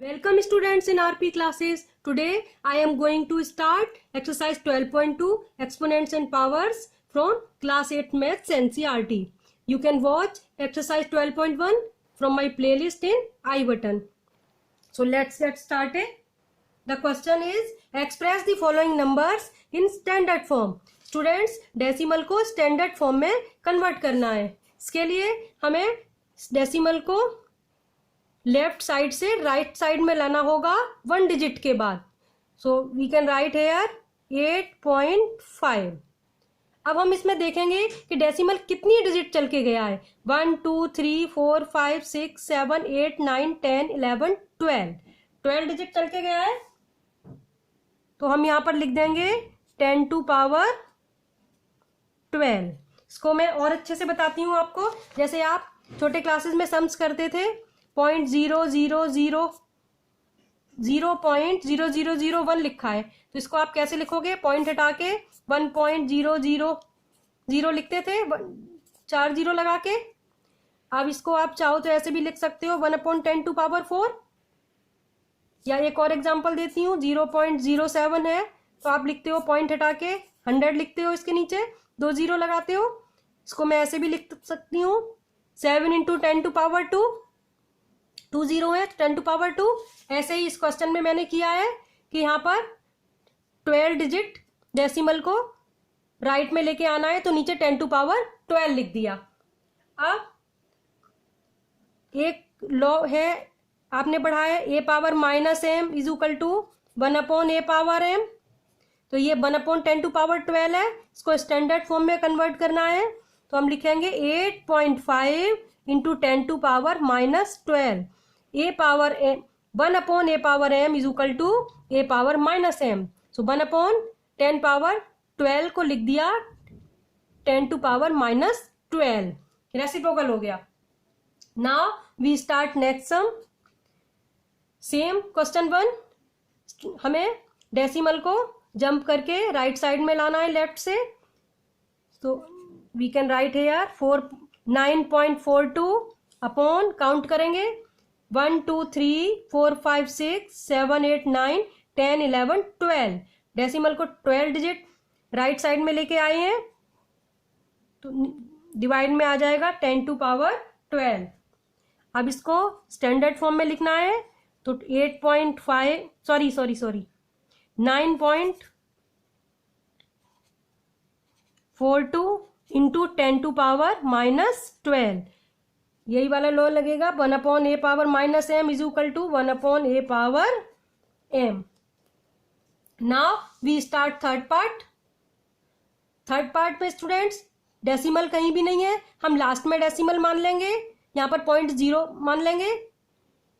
Welcome students in RP classes. Today I am going to start exercise 12.2 exponents and powers from class 8 maths NCERT. You can watch exercise 12.1 from my playlist in I button. So let's get started. The question is express the following numbers in standard form. Students decimal को standard form में convert करना है. इसके लिए हमें decimal को left side से right side में लाना होगा 1 डिजिट के बाद. So we can write here 8.5. अब हम इसमें देखेंगे कि डेसिमल कितनी डिजिट चल के गया है. 1 2 3 4 5 6 7 8 9 10 11 12 डिजिट चल के गया है. तो हम यहाँ पर लिख देंगे 10 टू पावर 12. इसको मैं और अच्छे से बताती हूँ आपको. जैसे आप छोटे क्लासेस में सम्स करते थे 0.000 लिखा है, तो इसको आप कैसे लिखोगे. पॉइंट हटा के 1.000 लिखते थे 4 जीरो लगा के. अब इसको आप चाहो तो ऐसे भी लिख सकते हो 1/10 टू पावर 4. या एक और एग्जांपल देती हूँ 0.07 है तो आप लिखते हो पॉइंट हटा के 100 लिखते हो, इसके नीचे 2 जीरो लगाते हो. इसको मैं ऐसे भी लिख सकती हूँ 7 इंटू 10 टू पावर 2 जीरो है 10 टू पावर 2. ऐसे ही इस क्वेश्चन में मैंने किया है कि यहाँ पर 12 डिजिट डेसिमल को राइट में लेके आना है, तो नीचे 10 टू पावर 12 लिख दिया. अब एक लॉ है आपने बढ़ाया a power minus m is equal to 1/a power m. तो ये 1/10 टू पावर 12 है. इसको स्टैंडर्ड फॉर्म में कन्वर्ट करना है तो हम लिखेंगे 8.5 into 10 to power minus 12. a power m 1/a power m is equal to a power minus m. So 1/10 power 12 को लिख दिया 10 टू पावर माइनस 12. रेसिप्रोकल हो गया. Now we start next sum. Same question 1. हमें डेसिमल को jump करके right side में लाना है लेफ्ट से. तो we can write here 9.42 upon count करेंगे 1 2 3 4 5 6 7 8 9 10 11 12. डेसिमल को 12 डिजिट राइट साइड में लेके आए हैं तो डिवाइड में आ जाएगा 10 टू पावर 12. अब इसको स्टैंडर्ड फॉर्म में लिखना है तो 9.42 इंटू 10 टू पावर माइनस 12. यही वाला लॉ लगेगा 1/a power minus m is equal to 1/a power m. Now we start third part. Third part में स्टूडेंट्स डेसिमल कहीं भी नहीं है, हम लास्ट में डेसिमल मान लेंगे. यहाँ पर 0.0 मान लेंगे.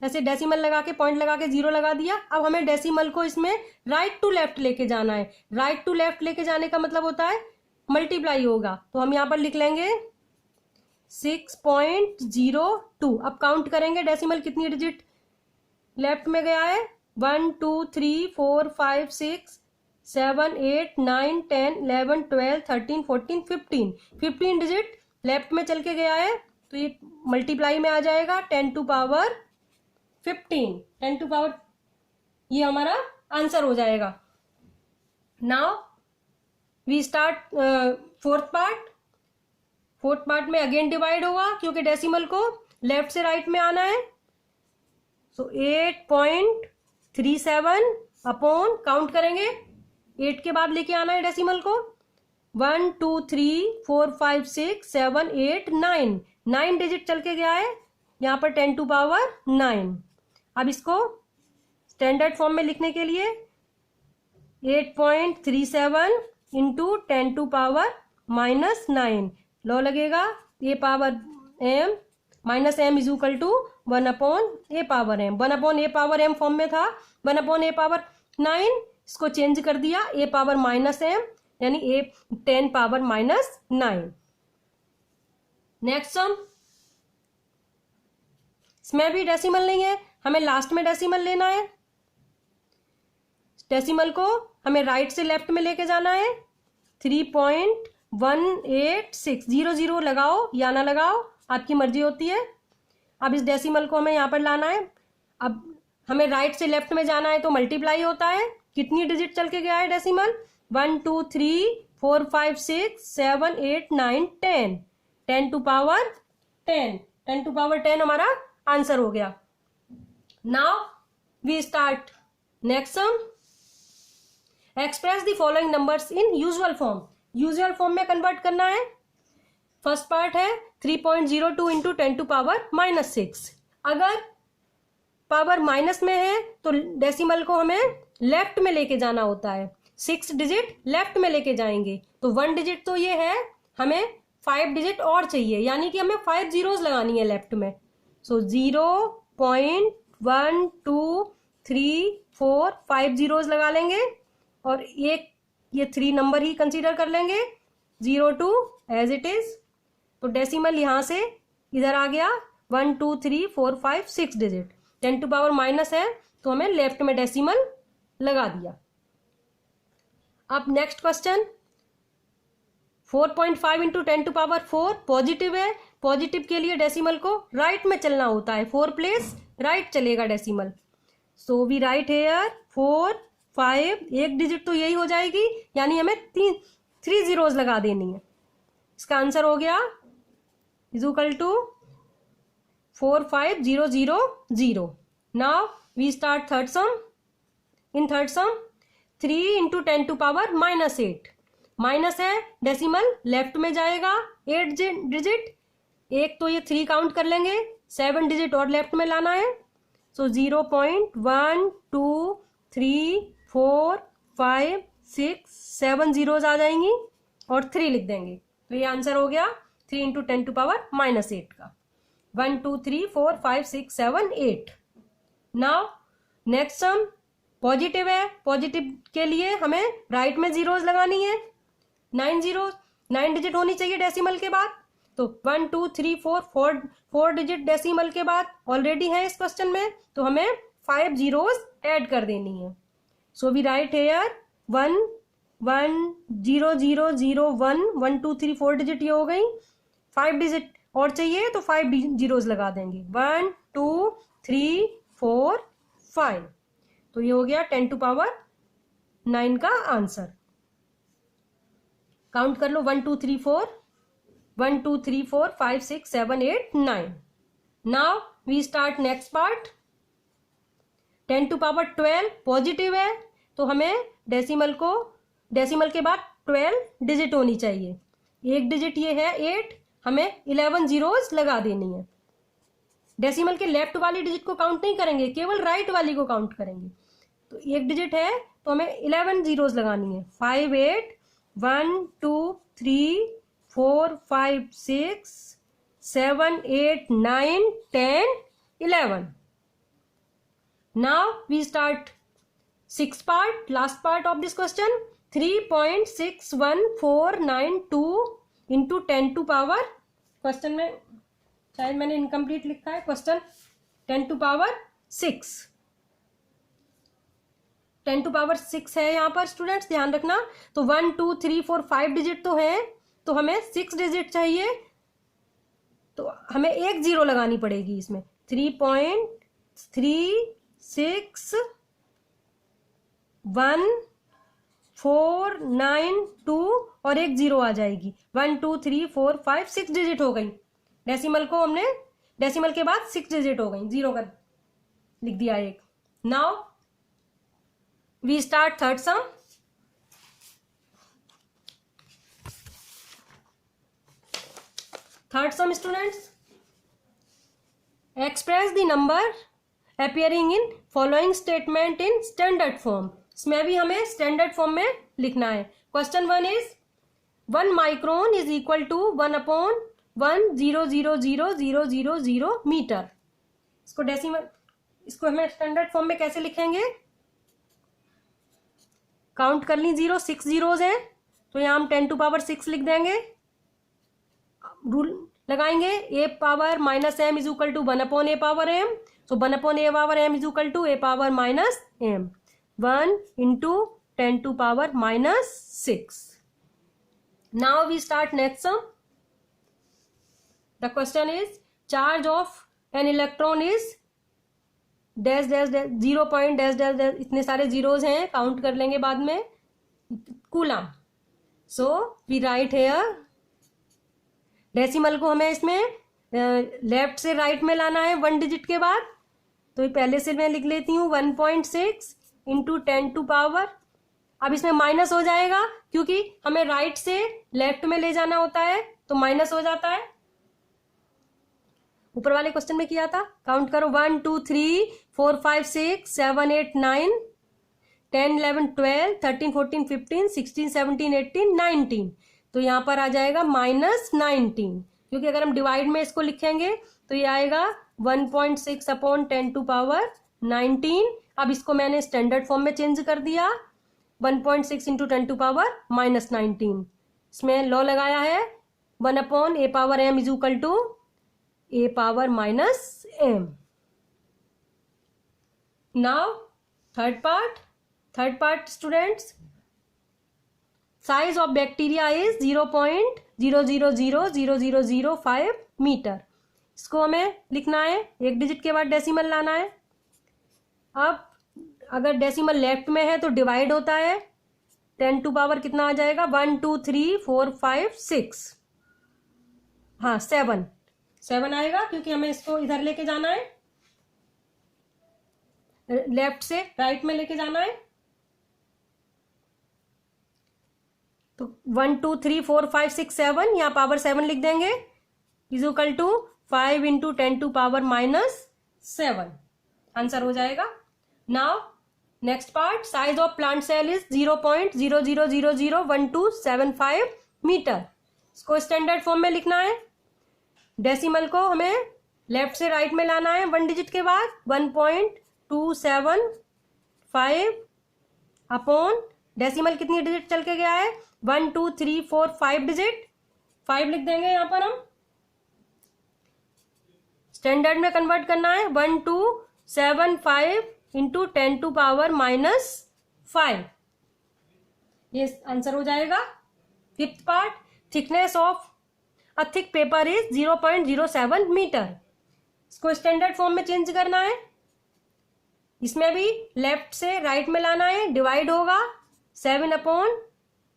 ऐसे डेसिमल लगा के पॉइंट लगा के 0 लगा दिया. अब हमें डेसिमल को इसमें राइट टू लेफ्ट लेके जाना है. राइट टू लेफ्ट लेके जाने का मतलब होता है मल्टीप्लाई होगा. तो हम यहाँ पर लिख लेंगे 6.02. अब काउंट करेंगे डेसिमल कितनी डिजिट लेफ्ट में गया है. 1 2 3 4 5 6 7 8 9 10 11 12 13 14 15 डिजिट लेफ्ट में चल के गया है. तो ये मल्टीप्लाई में आ जाएगा 10 टू पावर 15. 10 टू पावर ये हमारा आंसर हो जाएगा. Now we start fourth part. Fourth part में अगेन डिवाइड होगा क्योंकि डेसिमल को लेफ्ट से राइट में आना है. सो 8.37 अपॉन काउंट करेंगे 8 के बाद लेके आना है डेसिमल को 1 2 3 4 5 6 7 8 9 डिजिट चल के गया है यहाँ पर 10 टू पावर 9. अब इसको स्टैंडर्ड फॉर्म में लिखने के लिए 8.37 into 10 to power minus 9 law लगेगा a power m minus m is equal to 1/a power m. 1/a power m form में था 1/a पावर 9. इसको चेंज कर दिया a पावर माइनस m यानी a 10 power minus 9. Next sum. इसमें भी decimal नहीं है, हमें लास्ट में डेसिमल लेना है. डेसिमल को हमें राइट से लेफ्ट में लेके जाना है. 3.186 लगाओ या ना लगाओ आपकी मर्जी होती है. अब इस डेसिमल को हमें यहाँ पर लाना है. अब हमें राइट से लेफ्ट में जाना है तो मल्टीप्लाई होता है। कितनी डिजिट चल के गया है decimal? 1 2 3 4 5 6 7 8 9 10, 10 to power 10, 10 to power 10 हमारा आंसर हो गया। Now we start next sum. Express the following numbers in usual form. Usual form में कन्वर्ट करना है। फर्स्ट पार्ट है 3.02 इंटू 10 टू पावर -6। अगर पावर माइनस में है तो डेसिमल को हमें लेफ्ट में लेके जाना होता है। 6 डिजिट लेफ्ट में लेके जाएंगे तो 1 डिजिट तो ये है, हमें 5 डिजिट और चाहिए, यानी कि हमें 5 जीरोस लगानी है लेफ्ट में। सो 0.1234 5 जीरोस लगा लेंगे और ये 3 नंबर ही कंसीडर कर लेंगे, 0 2 एज इट इज। तो डेसिमल यहां से इधर आ गया 1 2 3 4 5 6 डिजिट। 10 टू पावर माइनस है तो हमें लेफ्ट में डेसिमल लगा दिया। अब next question 4.5 into 10 to power 4 positive है। पॉजिटिव के लिए डेसिमल को राइट में चलना होता है, 4 प्लेस राइट चलेगा decimal. So we write here 4 5, एक डिजिट तो यही हो जाएगी, यानी हमें 3 जीरोस लगा देनी है। इसका आंसर हो गया is equal to 45000। Now we start third sum. In third sum 3 into 10 to power -8। Minus है, डेसिमल लेफ्ट में जाएगा 8 डिजिट, एक तो ये 3 काउंट कर लेंगे, 7 डिजिट और लेफ्ट में लाना है। सो 0.1 2 3 4 5 6 7 जीरोस आ जाएंगी और 3 लिख देंगे। तो ये आंसर हो गया 3 इंटू 10 टू पावर -8 का। 1 2 3 4 5 6 7 8। नाउ नेक्स्ट सम पॉजिटिव है। पॉजिटिव के लिए हमें राइट में जीरोस लगानी है। 9 डिजिट होनी चाहिए डेसिमल के बाद। तो 1 2 3 4 डिजिट डेसिमल के बाद ऑलरेडी है इस क्वेश्चन में, तो हमें 5 जीरोस ऐड कर देनी है। So we write here 1 1 0 0 0 1 1 2 3 4 digit ये हो गई। 5 डिजिट और चाहिए तो 5 जीरोस लगा देंगे, 1 2 3 4 5। तो ये हो गया 10 टू पावर 9 का आंसर। काउंट कर लो 1 2 3 4 1 2 3 4 5 6 7 8 9। Now we start next part. 10 to power 12 positive है तो हमें डेसिमल के बाद 12 डिजिट होनी चाहिए। एक डिजिट ये है 8, हमें 11 जीरोस लगा देनी है। डेसिमल के लेफ्ट वाली डिजिट को काउंट नहीं करेंगे, केवल राइट वाली को काउंट करेंगे। तो एक डिजिट है तो हमें 11 जीरोस लगानी है। 5 8 1 2 3 4 5 6 7 8 9 10 11। Now we start sixth part, last part of this question. 3.61492 into 10 to power, question में शायद मैंने इनकम्प्लीट लिखा है, question 10 to power 6, 10 to power 6 है यहाँ पर स्टूडेंट्स, ध्यान रखना। तो 1 2 3 4 5 डिजिट तो है, तो हमें 6 डिजिट चाहिए, तो हमें एक जीरो लगानी पड़ेगी इसमें। 3.61492 और एक जीरो आ जाएगी। 1 2 3 4 5 6 डिजिट हो गई। डेसिमल को हमने, डेसिमल के बाद 6 डिजिट हो गई, जीरो का लिख दिया एक। Now we start third sum. Third sum students, express the number appearing in following statement in standard form. इसमें भी हमें स्टैंडर्ड फॉर्म में लिखना है। Question 1 is 1 micron is equal to 1/1000000 meter. इसको डेसिमल, इसको हमें स्टैंडर्ड फॉर्म में कैसे लिखेंगे? काउंट कर ली, 6 जीरोज हैं, तो यहाँ हम 10 to power 6 लिख देंगे। रूल लगाएंगे, a power minus m is equal to 1/a power m। So 1/a power m is equal to a power minus m। 1 into 10 to power -6। Now we start next sum. The question is charge of an electron is dash dash dash 0 point dash dash dash, इतने सारे zeros हैं, count कर लेंगे बाद में, coulomb. So we write here, decimal को हमें इसमें लेफ्ट से राइट में लाना है 1 डिजिट के बाद, तो पहले से मैं लिख लेती हूँ 1.6 इंटू 10 टू पावर। अब इसमें माइनस हो जाएगा क्योंकि हमें राइट से लेफ्ट में ले जाना होता है, तो माइनस हो जाता है। ऊपर वाले क्वेश्चन में किया था, काउंट करो 1 2 3 4 5 6 7 8 9 10 11 12 13 14 15 16 17 18 19, तो यहां पर आ जाएगा -19, क्योंकि अगर हम डिवाइड में इसको लिखेंगे तो ये आएगा 1.6 अपॉन 10 टू पावर 19। अब इसको मैंने स्टैंडर्ड फॉर्म में चेंज कर दिया, 1.6 इंटू 10 टू पावर -19। इसमें लॉ लगाया है 1 upon a power m is equal to a power -m। नाउ third part students, size of bacteria इज 0.000005 मीटर। इसको हमें लिखना है, 1 डिजिट के बाद डेसिमल लाना है। अब अगर डेसिमल लेफ्ट में है तो डिवाइड होता है, 10 टू पावर कितना आ जाएगा, 1 2 3 4 5 6, हाँ 7 आएगा, क्योंकि हमें इसको इधर लेके जाना है, लेफ्ट से राइट में लेके जाना है। तो 1 2 3 4 5 6 7, यहाँ पावर 7 लिख देंगे, is equal to 5 into 10 to power -7, answer हो जाएगा। Now next part, size of plant cell is 0.00001275 metre. इसको स्टैंडर्ड फॉर्म में लिखना है, डेसिमल को हमें लेफ्ट से राइट में लाना है 1 डिजिट के बाद, 1.275 अपॉन डेसिमल कितनी डिजिट चल के गया है, 1 2 3 4 5 डिजिट, 5 लिख देंगे यहां पर हम। स्टैंडर्ड में कन्वर्ट करना है, 1275 इंटू 10 टू पावर -5, ये आंसर हो जाएगा। Fifth part, thickness of a thick paper is 0.07 meter. इसको स्टैंडर्ड फॉर्म में चेंज करना है, इसमें भी लेफ्ट से राइट में लाना है, डिवाइड होगा 7 अपॉन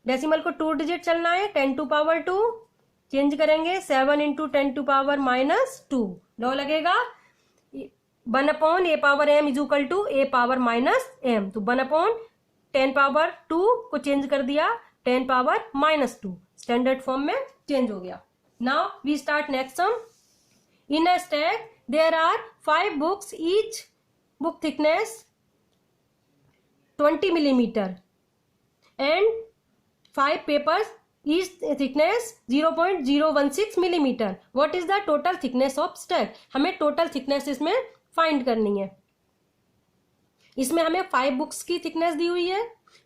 डेसिमल को 2 डिजिट चलना है, 10 टू पावर 2, चेंज करेंगे 7 इंटू 10 टू पावर -2, लॉ लगेगा 1 upon a power m is equal to a power -m, तो 1 अपॉन 10 पावर 2 को चेंज कर दिया 10 पावर -2, स्टैंडर्ड फॉर्म में चेंज हो गया। Now we start next sum. In a stack there are 5 books, each book thickness 20 millimeter and 5 papers, each thickness 0.016 millimeter. What is the total thickness of stack? हमें total thickness इसमें find करनी है। इसमें हमें 5 books की thickness दी हुई है,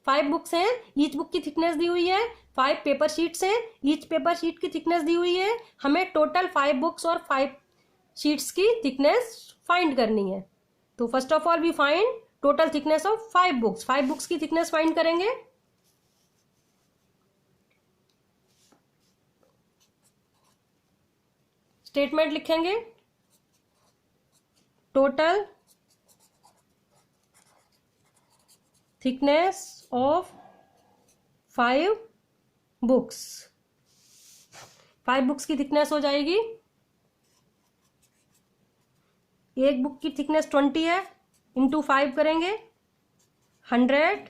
5 बुक्स हैं, ईच बुक की थिकनेस दी हुई है, 5 पेपर शीट्स हैं, ईच पेपर शीट की थिकनेस दी हुई है। हमें टोटल 5 बुक्स और 5 शीट्स की थिकनेस फाइंड करनी है। तो first of all we find total thickness of 5 books. 5 books की थिकनेस फाइंड करेंगे। स्टेटमेंट लिखेंगे, total thickness of 5 books. 5 books की थिकनेस हो जाएगी, एक बुक की थिकनेस 20 है, इंटू 5 करेंगे 100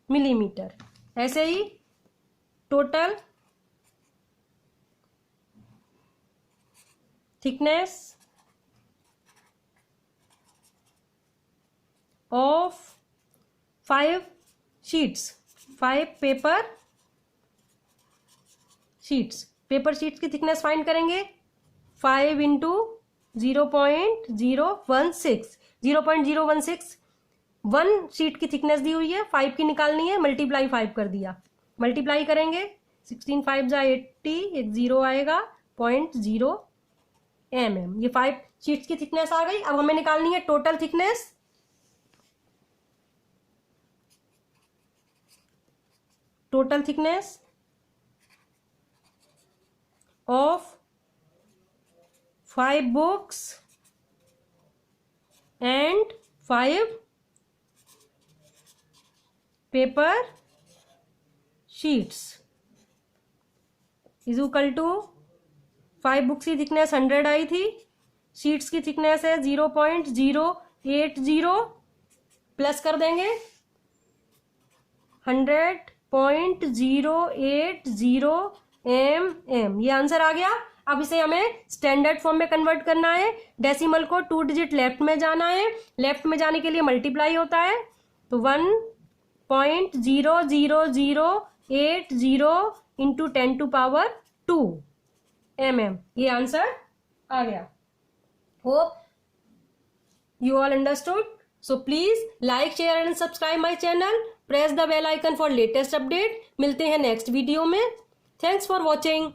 मिलीमीटर। ऐसे ही total thickness of 5 sheets, 5 paper sheets. Paper sheets की थिकनेस फाइंड करेंगे, 5 इंटू 0.016, 0.016 1 शीट की थिकनेस दी हुई है, 5 की निकालनी है, मल्टीप्लाई 5 कर दिया, मल्टीप्लाई करेंगे 16 5 जा 80, एक 0 आएगा 0.0 mm। ये 5 शीट्स की थिकनेस आ गई। अब हमें निकालनी है total thickness. Total thickness of 5 books and 5 paper sheets is equal to 5 books की थिकनेस 100 आई थी, शीट्स की थिकनेस है 0.080 प्लस कर देंगे 100.080 mm, ये आंसर आ गया। अब इसे हमें स्टैंडर्ड फॉर्म में कन्वर्ट करना है। डेसिमल को 2 डिजिट लेफ्ट में जाना है, लेफ्ट में जाने के लिए मल्टीप्लाई होता है, तो 1.00080 इंटू 10⁻² mm, ये आंसर आ गया। Hope you all understood. So please like, share and subscribe my channel. Press the bell icon for latest update. मिलते हैं नेक्स्ट वीडियो में। Thanks for watching.